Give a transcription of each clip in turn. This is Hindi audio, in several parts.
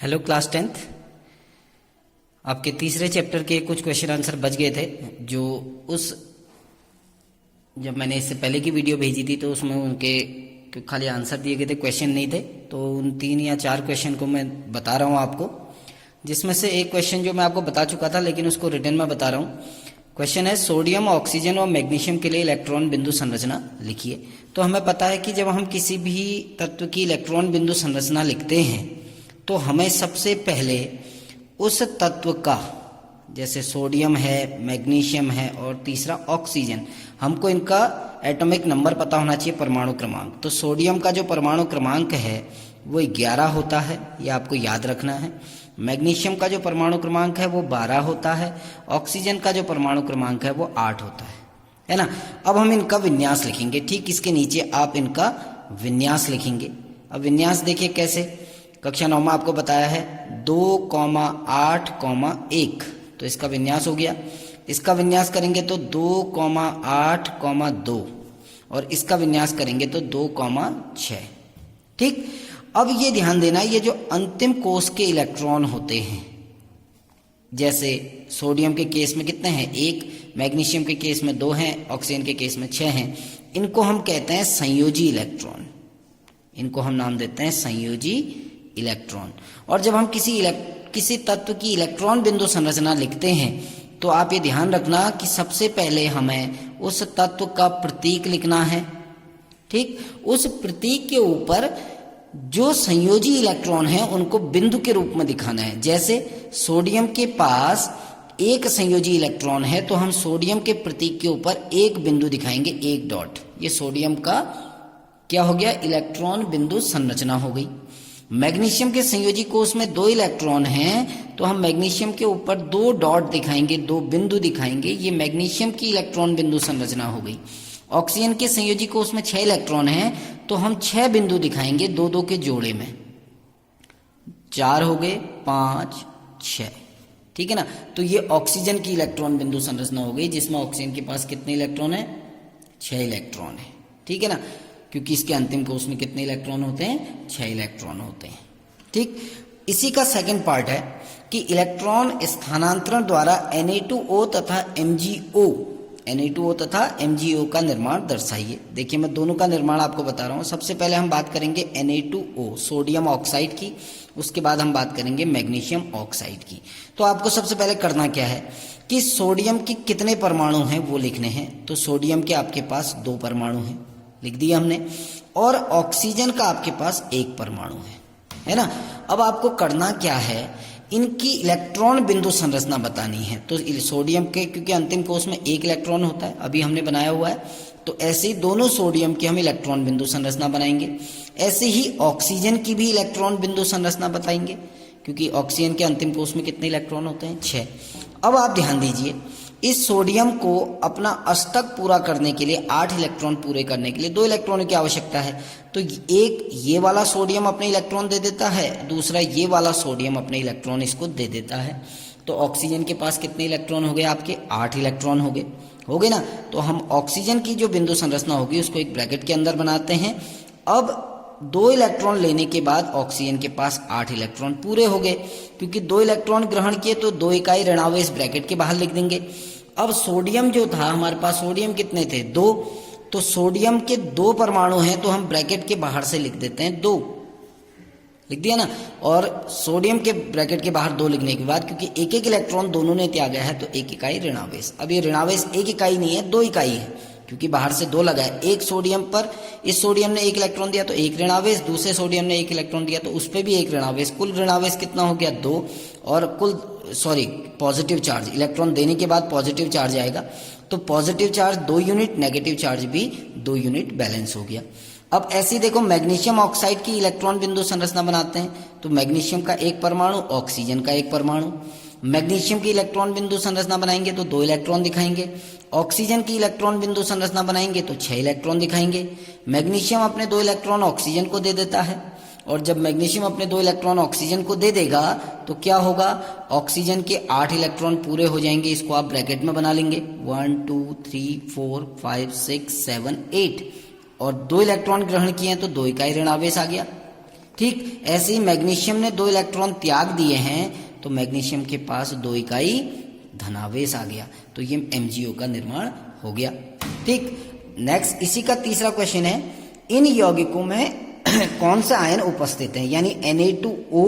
Hello class 10th। आपके तीसरे चैप्टर के कुछ क्वेश्चन आंसर बच गए थे जो जब मैंने इससे पहले की वीडियो भेजी थी तो उसमें उनके खाली आंसर दिए गए थे, क्वेश्चन नहीं थे। तो उन 3 या 4 क्वेश्चन को मैं बता रहा हूँ आपको, जिसमें से एक क्वेश्चन जो मैं आपको बता चुका था लेकिन उसको रिटर्न में बता रहा हूँ। क्वेश्चन है सोडियम, ऑक्सीजन और मैग्नीशियम के लिए इलेक्ट्रॉन बिंदु संरचना लिखिए। तो हमें पता है कि जब हम किसी भी तत्व की इलेक्ट्रॉन बिंदु संरचना लिखते हैं तो हमें सबसे पहले उस तत्व का, जैसे सोडियम है, मैग्नीशियम है और तीसरा ऑक्सीजन, हमको इनका एटॉमिक नंबर पता होना चाहिए, परमाणु क्रमांक। तो सोडियम का जो परमाणु क्रमांक है वो 11 होता है, ये आपको याद रखना है। मैग्नीशियम का जो परमाणु क्रमांक है वो 12 होता है। ऑक्सीजन का जो परमाणु क्रमांक है वो 8 होता है ना। अब हम इनका विन्यास लिखेंगे, ठीक इसके नीचे आप इनका विन्यास लिखेंगे। अब विन्यास देखिए कैसे, कक्षा 9 में आपको बताया है 2,8,1, तो इसका विन्यास हो गया। इसका विन्यास करेंगे तो 2,8,2 और इसका विन्यास करेंगे तो 2,6। ठीक, अब ये ध्यान देना, ये जो अंतिम कोष के इलेक्ट्रॉन होते हैं, जैसे सोडियम के केस में कितने हैं 1, मैग्नीशियम के केस में 2 हैं, ऑक्सीजन के केस में 6 हैं, इनको हम कहते हैं संयोजी इलेक्ट्रॉन। इनको हम नाम देते हैं संयोजी इलेक्ट्रॉन। और जब हम किसी तत्व की इलेक्ट्रॉन बिंदु संरचना लिखते हैं तो आप ये ध्यान रखना कि सबसे पहले हमें उस तत्व का प्रतीक लिखना है। ठीक, उस प्रतीक के ऊपर जो संयोजी इलेक्ट्रॉन है उनको बिंदु के रूप में दिखाना है। जैसे सोडियम के पास एक संयोजी इलेक्ट्रॉन है तो हम सोडियम के प्रतीक के ऊपर एक बिंदु दिखाएंगे, एक डॉट। ये सोडियम का क्या हो गया, इलेक्ट्रॉन बिंदु संरचना हो गई। मैग्नीशियम के संयोजी कोष में 2 इलेक्ट्रॉन हैं तो हम मैग्नीशियम के ऊपर 2 डॉट दिखाएंगे, 2 बिंदु दिखाएंगे, ये मैग्नीशियम की इलेक्ट्रॉन बिंदु संरचना हो गई। ऑक्सीजन के संयोजी कोष में 6 इलेक्ट्रॉन हैं तो हम 6 बिंदु दिखाएंगे 2-2 के जोड़े में, 4 हो गए, 5, 6। ठीक है ना। तो ये ऑक्सीजन की इलेक्ट्रॉन बिंदु संरचना हो गई जिसमें ऑक्सीजन के पास कितने इलेक्ट्रॉन है, 6 इलेक्ट्रॉन है। ठीक है ना, क्योंकि इसके अंतिम कोष में कितने इलेक्ट्रॉन होते हैं, 6 इलेक्ट्रॉन होते हैं। ठीक, इसी का सेकंड पार्ट है कि इलेक्ट्रॉन स्थानांतरण द्वारा Na2O तथा MgO का निर्माण दर्शाइए। देखिए मैं दोनों का निर्माण आपको बता रहा हूं। सबसे पहले हम बात करेंगे Na2O सोडियम ऑक्साइड की, उसके बाद हम बात करेंगे मैग्नीशियम ऑक्साइड की। तो आपको सबसे पहले करना क्या है कि सोडियम के कितने परमाणु हैं वो लिखने हैं। तो सोडियम के आपके पास 2 परमाणु हैं, लिख दिया हमने, और ऑक्सीजन का आपके पास 1 परमाणु है ना। अब आपको करना क्या है, इनकी इलेक्ट्रॉन बिंदु संरचना बतानी है। तो सोडियम के क्योंकि अंतिम कोष में 1 इलेक्ट्रॉन होता है, अभी हमने बनाया हुआ है, तो ऐसे ही दोनों सोडियम की हम इलेक्ट्रॉन बिंदु संरचना बनाएंगे। ऐसे ही ऑक्सीजन की भी इलेक्ट्रॉन बिंदु संरचना बताएंगे क्योंकि ऑक्सीजन के अंतिम कोष में कितने इलेक्ट्रॉन होते हैं, 6। अब आप ध्यान दीजिए, इस सोडियम को अपना अष्टक पूरा करने के लिए, 8 इलेक्ट्रॉन पूरे करने के लिए 2 इलेक्ट्रॉन की आवश्यकता है। तो एक ये वाला सोडियम अपने इलेक्ट्रॉन दे देता है, दूसरा ये वाला सोडियम अपने इलेक्ट्रॉन इसको दे देता है। तो ऑक्सीजन के पास कितने इलेक्ट्रॉन हो गए आपके, 8 इलेक्ट्रॉन हो गए ना। तो हम ऑक्सीजन की जो बिंदु संरचना होगी उसको एक ब्रैकेट के अंदर बनाते हैं। अब 2 इलेक्ट्रॉन लेने के बाद ऑक्सीजन के पास 8 इलेक्ट्रॉन पूरे हो गए। क्योंकि 2 इलेक्ट्रॉन ग्रहण किए तो 2 इकाई ऋणावेश ब्रैकेट के बाहर लिख देंगे। अब सोडियम जो था हमारे पास, सोडियम कितने थे, 2, तो सोडियम के 2 परमाणु हैं तो हम ब्रैकेट के बाहर से लिख देते हैं 2, लिख दिया ना। और सोडियम के ब्रैकेट के बाहर 2 लिखने के बाद, क्योंकि एक एक इलेक्ट्रॉन दोनों ने त्यागा है तो 1 इकाई ऋणावेश। अब ये ऋणावेश 1 इकाई नहीं है, 2 इकाई है, क्योंकि बाहर से 2 लगा है। एक सोडियम पर इस सोडियम ने 1 इलेक्ट्रॉन दिया तो 1 ऋणावेश, दूसरे सोडियम ने 1 इलेक्ट्रॉन दिया तो उस पर भी 1 ऋणावेश। कुल ऋणावेश कितना हो गया, 2। और पॉजिटिव चार्ज, इलेक्ट्रॉन देने के बाद पॉजिटिव चार्ज आएगा तो positive charge 2 unit, negative charge भी 2 यूनिट बैलेंस हो गया। अब ऐसे देखो मैग्नीशियम ऑक्साइड की इलेक्ट्रॉन बिंदु संरचना बनाते हैं। तो मैग्नीशियम का 1 परमाणु, ऑक्सीजन का 1 परमाणु। मैग्नीशियम की इलेक्ट्रॉन बिंदु संरचना बनाएंगे तो 2 इलेक्ट्रॉन दिखाएंगे। ऑक्सीजन की इलेक्ट्रॉन बिंदु संरचना बनाएंगे तो 6 इलेक्ट्रॉन दिखाएंगे। मैग्नीशियम अपने 2 इलेक्ट्रॉन ऑक्सीजन को दे देता है, और जब मैग्नीशियम अपने 2 इलेक्ट्रॉन ऑक्सीजन को दे देगा तो क्या होगा, ऑक्सीजन के 8 इलेक्ट्रॉन पूरे हो जाएंगे। इसको आप ब्रैकेट में बना लेंगे, 1 2 3 4 5 6 7 8, और 2 इलेक्ट्रॉन ग्रहण किए हैं तो 2 इकाई ऋणावेश आ गया। ठीक, ऐसे ही मैग्नीशियम ने 2 इलेक्ट्रॉन त्याग दिए हैं तो मैग्नीशियम के पास 2 इकाई धनावेश आ गया, तो ये MgO का निर्माण हो गया। ठीक, नेक्स्ट इसी का तीसरा क्वेश्चन है, इन यौगिकों में कौन सा आयन उपस्थित है, यानी Na2O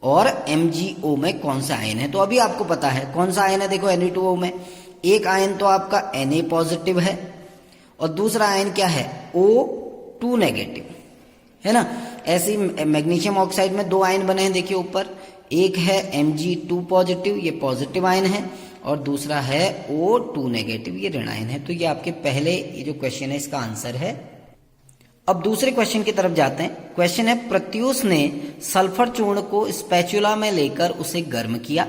और MgO में कौन सा आयन है। तो अभी आपको पता है कौन सा आयन है। देखो Na2O में एक आयन तो आपका Na पॉजिटिव है और दूसरा आयन क्या है, O2 नेगेटिव, है ना। ऐसे ही मैग्नीशियम ऑक्साइड में 2 आयन बने हैं, देखिए ऊपर, एक है Mg2 पॉजिटिव, ये पॉजिटिव आयन है, और दूसरा है O2 नेगेटिव, ये ऋण आयन है। तो ये आपके पहले ये जो क्वेश्चन है इसका आंसर है। अब दूसरे क्वेश्चन की तरफ जाते हैं। क्वेश्चन है, प्रत्यूष ने सल्फर चूर्ण को स्पैचुला में लेकर उसे गर्म किया।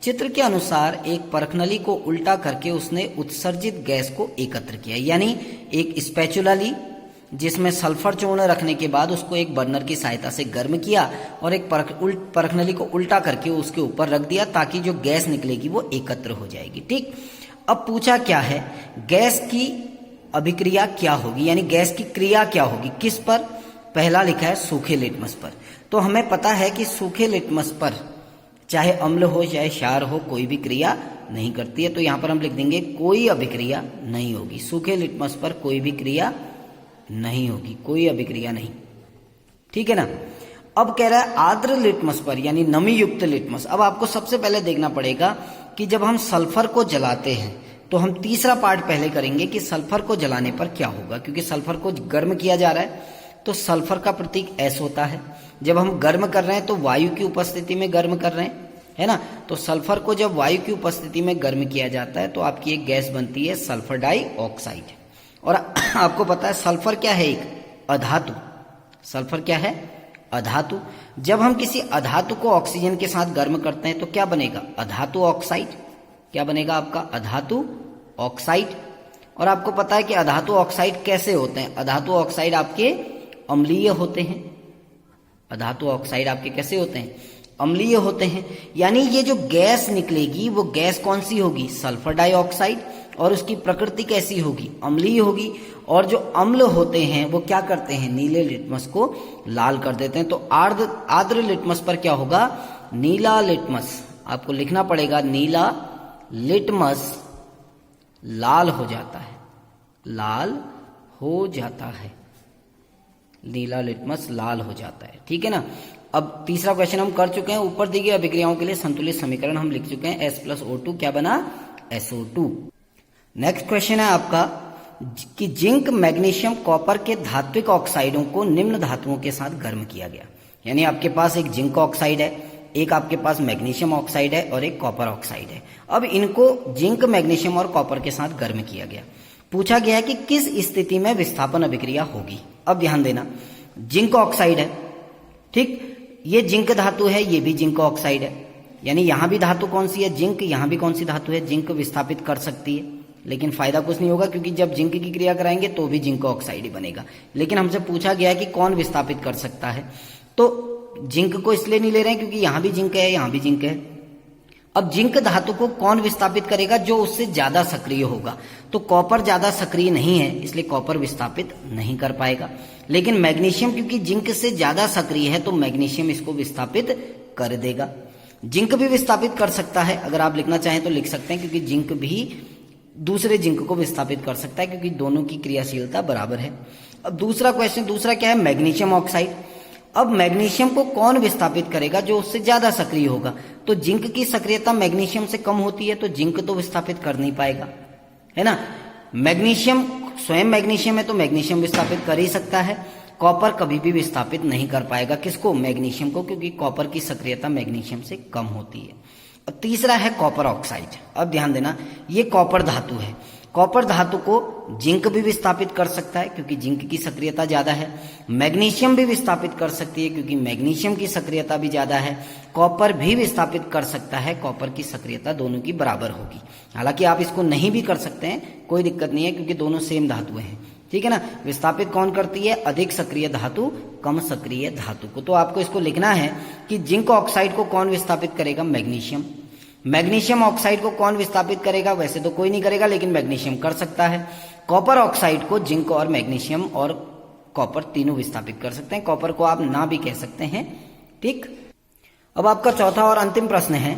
चित्र के अनुसार एक परखनली को उल्टा करके उसने उत्सर्जित गैस को एकत्र किया, यानी एक स्पैचुला ली जिसमें सल्फर चूर्ण रखने के बाद उसको एक बर्नर की सहायता से गर्म किया और एक परखनली को उल्टा करके उसके ऊपर रख दिया ताकि जो गैस निकलेगी वो एकत्र हो जाएगी। ठीक, अब पूछा क्या है, गैस की अभिक्रिया क्या होगी, यानी गैस की क्रिया क्या होगी, किस पर। पहला लिखा है सूखे लिटमस पर। तो हमें पता है कि सूखे लिटमस पर चाहे अम्ल हो चाहे क्षार हो कोई भी क्रिया नहीं करती है, तो यहां पर हम लिख देंगे कोई अभिक्रिया नहीं होगी। सूखे लिटमस पर कोई भी क्रिया नहीं होगी, कोई अभिक्रिया नहीं, ठीक है ना। अब कह रहा है आर्द्र लिटमस पर, यानी नमी युक्त लिटमस। अब आपको सबसे पहले देखना पड़ेगा कि जब हम सल्फर को जलाते हैं तो हम तीसरा पार्ट पहले करेंगे कि सल्फर को जलाने पर क्या होगा, क्योंकि सल्फर को गर्म किया जा रहा है तो सल्फर का प्रतीक S होता है। जब हम गर्म कर रहे हैं तो वायु की उपस्थिति में गर्म कर रहे हैं, है ना। तो सल्फर को जब वायु की उपस्थिति में गर्म किया जाता है तो आपकी एक गैस बनती है सल्फर डाइऑक्साइड। और आपको पता है सल्फर क्या है, एक अधातु। सल्फर क्या है, अधातु। जब हम किसी अधातु को ऑक्सीजन के साथ गर्म करते हैं तो क्या बनेगा, अधातु ऑक्साइड। क्या बनेगा आपका, अधातु ऑक्साइड। और आपको पता है कि अधातु ऑक्साइड कैसे होते हैं, अधातु ऑक्साइड आपके अम्लीय होते हैं। अधातु ऑक्साइड आपके कैसे होते हैं, अम्लीय होते हैं। यानी ये जो गैस निकलेगी वो गैस कौन सी होगी, सल्फर डाइऑक्साइड, और उसकी प्रकृति कैसी होगी, अम्लीय होगी। और जो अम्ल होते हैं वो क्या करते हैं, नीले लिटमस को लाल कर देते हैं। तो आर्द्र लिटमस पर क्या होगा, नीला लिटमस। आपको लिखना पड़ेगा नीला लिटमस लाल हो जाता है, लाल हो जाता है, नीला लिटमस लाल हो जाता है, ठीक है ना। अब तीसरा क्वेश्चन हम कर चुके हैं। ऊपर दी गई अभिक्रियाओं के लिए संतुलित समीकरण हम लिख चुके हैं, S+O2 क्या बना, SO2। नेक्स्ट क्वेश्चन है आपका कि जिंक, मैग्नीशियम, कॉपर के धात्विक ऑक्साइडों को निम्न धातुओं के साथ गर्म किया गया। यानी आपके पास एक जिंक ऑक्साइड है, एक आपके पास मैग्नीशियम ऑक्साइड है और एक कॉपर ऑक्साइड है। अब इनको जिंक, मैग्नीशियम और कॉपर के साथ गर्म किया गया। पूछा गया है कि किस स्थिति में विस्थापन अभिक्रिया होगी। अब ध्यान देना, जिंक ऑक्साइड है, ठीक, ये जिंक धातु है, ये भी जिंक ऑक्साइड है। यानी यहां भी धातु कौन सी है, जिंक, यहां भी कौन सी धातु है, जिंक विस्थापित कर सकती है, लेकिन फायदा कुछ नहीं होगा क्योंकि जब जिंक की क्रिया कराएंगे तो भी जिंक ऑक्साइड ही बनेगा। लेकिन हमसे पूछा गया है कि कौन विस्थापित कर सकता है, तो जिंक को इसलिए नहीं ले रहे हैं क्योंकि यहां भी जिंक है, यहां भी जिंक है। अब जिंक धातु को कौन विस्थापित करेगा, जो उससे ज्यादा सक्रिय होगा। तो कॉपर ज्यादा सक्रिय नहीं है इसलिए कॉपर विस्थापित नहीं कर पाएगा। लेकिन मैग्नीशियम क्योंकि जिंक से ज्यादा सक्रिय है तो मैग्नीशियम इसको विस्थापित कर देगा। जिंक भी विस्थापित कर सकता है, अगर आप लिखना चाहें तो लिख सकते हैं, क्योंकि जिंक भी दूसरे जिंक को विस्थापित कर सकता है क्योंकि दोनों की क्रियाशीलता बराबर है। अब दूसरा क्वेश्चन, दूसरा क्या है, मैग्नीशियम ऑक्साइड। अब मैग्नीशियम को कौन विस्थापित करेगा, जो उससे ज्यादा सक्रिय होगा। तो जिंक की सक्रियता मैग्नीशियम से कम होती है तो जिंक तो विस्थापित कर नहीं पाएगा, है ना। मैग्नीशियम स्वयं मैग्नीशियम है तो मैग्नीशियम विस्थापित कर ही सकता है। कॉपर कभी भी विस्थापित नहीं कर पाएगा, किसको, मैग्नीशियम को, क्योंकि कॉपर की सक्रियता मैग्नीशियम से कम होती है। अब तीसरा है कॉपर ऑक्साइड। अब ध्यान देना, ये कॉपर धातु है। कॉपर धातु को जिंक भी विस्थापित कर सकता है क्योंकि जिंक की सक्रियता ज्यादा है। मैग्नीशियम भी विस्थापित कर सकती है क्योंकि मैग्नीशियम की सक्रियता भी ज्यादा है। कॉपर भी विस्थापित कर सकता है, कॉपर की सक्रियता दोनों की बराबर होगी। हालांकि आप इसको नहीं भी कर सकते हैं, कोई दिक्कत नहीं है क्योंकि दोनों सेम धातुएं हैं, ठीक है ना। विस्थापित कौन करती है, अधिक सक्रिय धातु कम सक्रिय धातु को। तो आपको इसको लिखना है कि जिंक ऑक्साइड को कौन विस्थापित करेगा, मैग्नीशियम। मैग्नीशियम ऑक्साइड को कौन विस्थापित करेगा, वैसे तो कोई नहीं करेगा लेकिन मैग्नीशियम कर सकता है। कॉपर ऑक्साइड को जिंक और मैग्नीशियम और कॉपर, तीनों विस्थापित कर सकते हैं। कॉपर को आप ना भी कह सकते हैं। ठीक, अब आपका चौथा और अंतिम प्रश्न है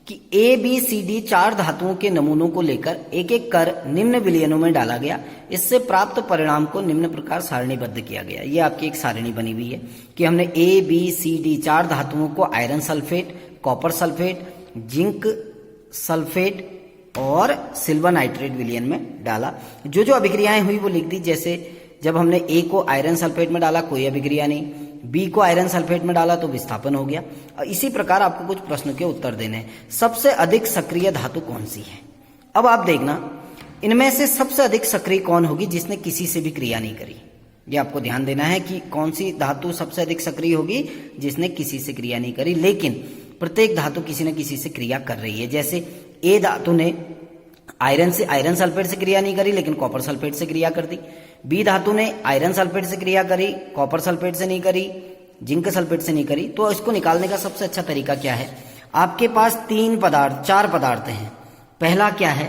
कि ए बी सी डी 4 धातुओं के नमूनों को लेकर एक एक कर निम्न विलयनों में डाला गया। इससे प्राप्त परिणाम को निम्न प्रकार सारणीबद्ध किया गया। ये आपकी एक सारणी बनी हुई है कि हमने ए बी सी डी 4 धातुओं को iron sulphate, copper sulphate, zinc sulphate और सिल्वर नाइट्रेट विलयन में डाला। जो जो अभिक्रियाएं हुई वो लिख दी। जैसे जब हमने ए को आयरन सल्फेट में डाला कोई अभिक्रिया नहीं, बी को आयरन सल्फेट में डाला तो विस्थापन हो गया। और इसी प्रकार आपको कुछ प्रश्नों के उत्तर देने हैं। सबसे अधिक सक्रिय धातु कौन सी है? अब आप देखना, इनमें से सबसे अधिक सक्रिय कौन होगी जिसने किसी से भी क्रिया नहीं करी। ये आपको ध्यान देना है कि कौन सी धातु सबसे अधिक सक्रिय होगी जिसने किसी से क्रिया नहीं करी, लेकिन प्रत्येक धातु किसी न किसी से क्रिया कर रही है। जैसे ए धातु ने आयरन सल्फेट से क्रिया नहीं करी लेकिन कॉपर सल्फेट से क्रिया कर दी। बी धातु ने आयरन सल्फेट से क्रिया करी, कॉपर सल्फेट से नहीं करी, जिंक सल्फेट से नहीं करी। तो इसको निकालने का सबसे अच्छा तरीका क्या है? आपके पास 4 पदार्थ हैं। पहला क्या है?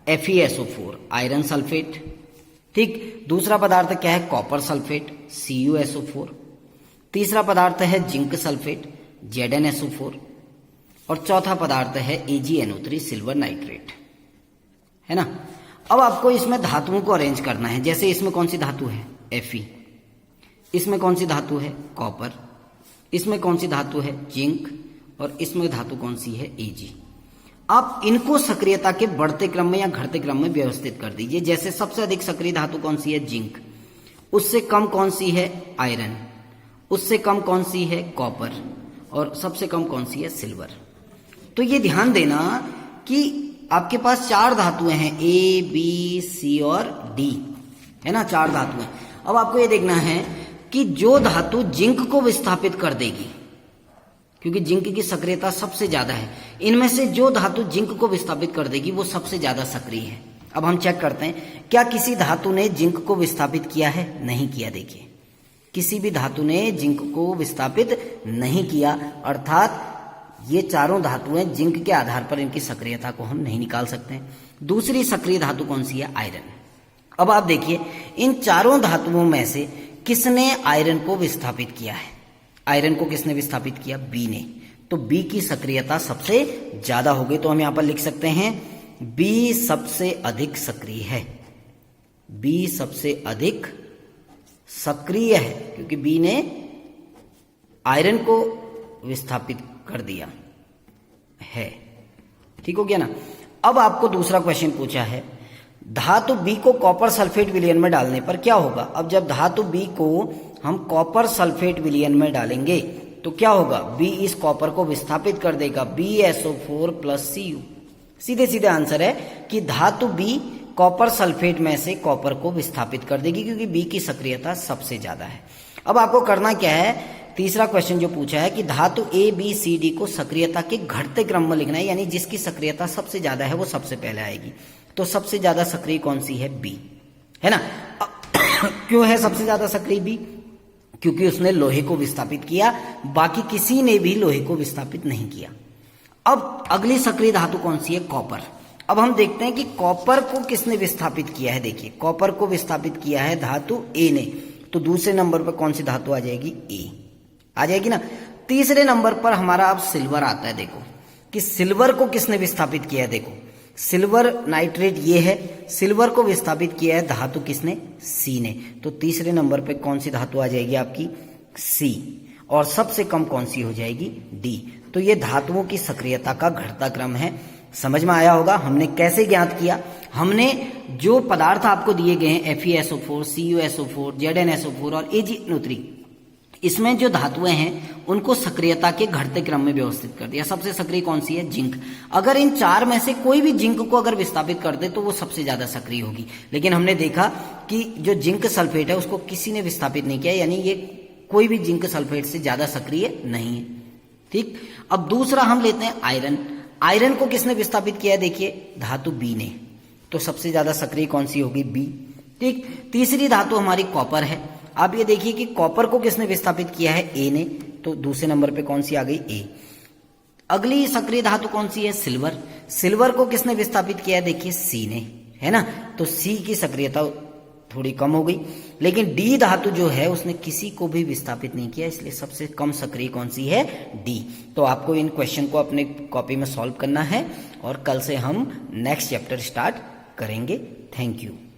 FeSO4 iron sulphate. ठीक, दूसरा पदार्थ क्या है? Copper sulphate CuSO4। तीसरा पदार्थ है जिंक सल्फेट ZnSO4 और चौथा पदार्थ है AgNO3 सिल्वर नाइट्रेट, है ना। अब आपको इसमें धातुओं को अरेंज करना है। जैसे इसमें कौन सी धातु है? Fe। इसमें कौन सी धातु है? कॉपर। इसमें कौन सी धातु है? जिंक। और इसमें धातु कौन सी है? Ag। आप इनको सक्रियता के बढ़ते क्रम में या घटते क्रम में व्यवस्थित कर दीजिए। जैसे सबसे अधिक सक्रिय धातु कौन सी है? जिंक। उससे कम कौन सी है? आयरन। उससे कम कौन सी है? कॉपर। और सबसे कम कौन सी है? सिल्वर। तो ये ध्यान देना कि आपके पास 4 धातुएं हैं, ए बी सी और डी, है ना, 4 धातुएं। अब आपको ये देखना है कि जो धातु जिंक को विस्थापित कर देगी, क्योंकि जिंक की सक्रियता सबसे ज्यादा है, इनमें से जो धातु जिंक को विस्थापित कर देगी वो सबसे ज्यादा सक्रिय है। अब हम चेक करते हैं क्या किसी धातु ने जिंक को विस्थापित किया है? नहीं किया। देखिए, किसी भी धातु ने जिंक को विस्थापित नहीं किया, अर्थात ये चारों धातुएं जिंक के आधार पर इनकी सक्रियता को हम नहीं निकाल सकते। दूसरी सक्रिय धातु कौन सी है? आयरन। अब आप देखिए, इन चारों धातुओं में से किसने आयरन को विस्थापित किया है? आयरन को किसने विस्थापित किया? बी ने। तो बी की सक्रियता सबसे ज्यादा हो गई। तो हम यहां पर लिख सकते हैं बी सबसे अधिक सक्रिय है। बी सबसे अधिक सक्रिय है क्योंकि बी ने आयरन को विस्थापित कर दिया है। ठीक हो गया ना। अब आपको दूसरा क्वेश्चन पूछा है, धातु बी को कॉपर सल्फेट विलयन में डालने पर क्या होगा? अब जब धातु बी को हम कॉपर सल्फेट विलयन में डालेंगे तो क्या होगा? बी इस कॉपर को विस्थापित कर देगा, BSO4 + Cu। सीधे सीधे आंसर है कि धातु बी कॉपर सल्फेट में से कॉपर को विस्थापित कर देगी क्योंकि बी की सक्रियता सबसे ज्यादा है। अब आपको करना क्या है? तीसरा क्वेश्चन जो पूछा है कि धातु ए बी सी डी को सक्रियता के घटते क्रम में लिखना है, यानी जिसकी सक्रियता सबसे ज्यादा है वो सबसे पहले आएगी। तो सबसे ज्यादा सक्रिय कौन सी है? बी, है ना। क्यों है सबसे ज्यादा सक्रिय बी? क्योंकि उसने लोहे को विस्थापित किया, बाकी किसी ने भी लोहे को विस्थापित नहीं किया। अब अगली सक्रिय धातु कौन सी है? कॉपर। अब हम देखते हैं कि कॉपर को किसने विस्थापित किया है। देखिए, कॉपर को विस्थापित किया है धातु ए ने। तो दूसरे नंबर पर कौन सी धातु आ जाएगी? ए आ जाएगी ना। तीसरे नंबर पर हमारा अब सिल्वर आता है। देखो कि सिल्वर को किसने विस्थापित किया है। देखो, सिल्वर नाइट्रेट ये है, सिल्वर को विस्थापित किया है धातु किसने? सी ने। तो तीसरे नंबर पे कौन सी धातु आ जाएगी आपकी? सी। और सबसे कम कौन सी हो जाएगी? डी। तो ये धातुओं की सक्रियता का घटता क्रम है। समझ में आया होगा हमने कैसे ज्ञात किया। हमने जो पदार्थ आपको दिए गए हैं FeSO4, CuSO4, ZnSO4 और AgNO3, इसमें जो धातुएं हैं उनको सक्रियता के घटते क्रम में व्यवस्थित कर दिया। सबसे सक्रिय कौन सी है? जिंक। अगर इन 4 में से कोई भी जिंक को अगर विस्थापित कर दे तो वो सबसे ज्यादा सक्रिय होगी। लेकिन हमने देखा कि जो जिंक सल्फेट है उसको किसी ने विस्थापित नहीं किया, यानी ये कोई भी जिंक सल्फेट से ज्यादा सक्रिय नहीं है। ठीक। अब दूसरा हम लेते हैं आयरन। आयरन को किसने विस्थापित किया? देखिए, धातु बी ने। तो सबसे ज्यादा सक्रिय कौन सी होगी? बी। ठीक। तीसरी धातु हमारी कॉपर है। आप ये देखिए कि कॉपर को किसने विस्थापित किया है? ए ने। तो दूसरे नंबर पे कौन सी आ गई? ए। अगली सक्रिय धातु कौन सी है? सिल्वर। सिल्वर को किसने विस्थापित किया है? देखिए, सी ने, है ना। तो सी की सक्रियता थोड़ी कम हो गई। लेकिन डी धातु जो है उसने किसी को भी विस्थापित नहीं किया, इसलिए सबसे कम सक्रिय कौन सी है? डी। तो आपको इन क्वेश्चन को अपने कॉपी में सॉल्व करना है और कल से हम नेक्स्ट चैप्टर स्टार्ट करेंगे। Thank you.